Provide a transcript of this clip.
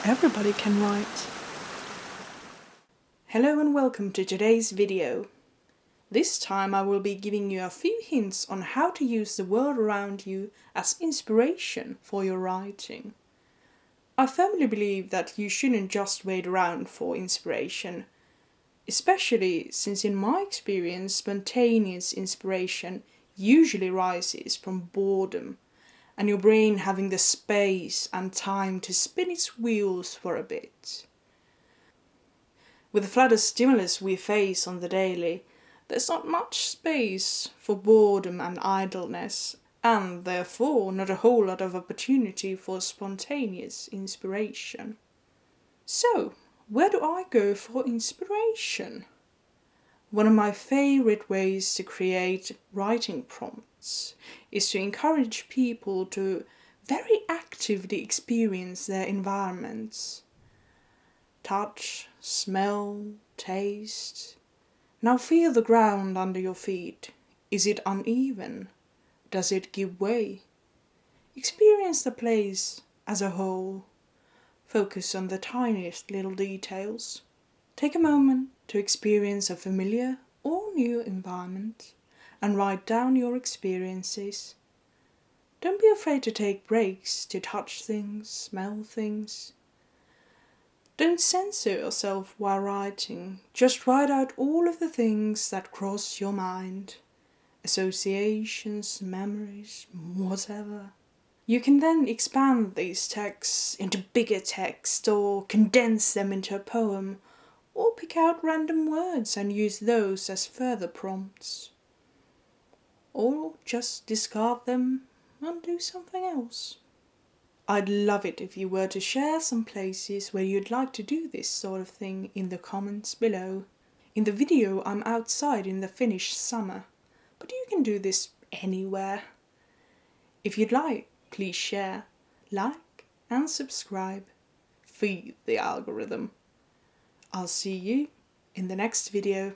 Everybody can write. Hello and welcome to today's video. This time I will be giving you a few hints on how to use the world around you as inspiration for your writing. I firmly believe that you shouldn't just wait around for inspiration, especially since in my experience spontaneous inspiration usually rises from boredom and your brain having the space and time to spin its wheels for a bit. With the flood of stimulus we face on the daily, there's not much space for boredom and idleness, and therefore not a whole lot of opportunity for spontaneous inspiration. So, where do I go for inspiration? One of my favorite ways to create writing prompts is to encourage people to very actively experience their environments. Touch, smell, taste. Now feel the ground under your feet. Is it uneven? Does it give way? Experience the place as a whole. Focus on the tiniest little details. Take a moment to experience a familiar or new environment and write down your experiences. Don't be afraid to take breaks to touch things, smell things. Don't censor yourself while writing, just write out all of the things that cross your mind. Associations, memories, whatever. You can then expand these texts into bigger text or condense them into a poem or pick out random words and use those as further prompts. Or just discard them and do something else. I'd love it if you were to share some places where you'd like to do this sort of thing in the comments below. In the video I'm outside in the Finnish summer, but you can do this anywhere. If you'd like, please share, like and subscribe. Feed the algorithm. I'll see you in the next video.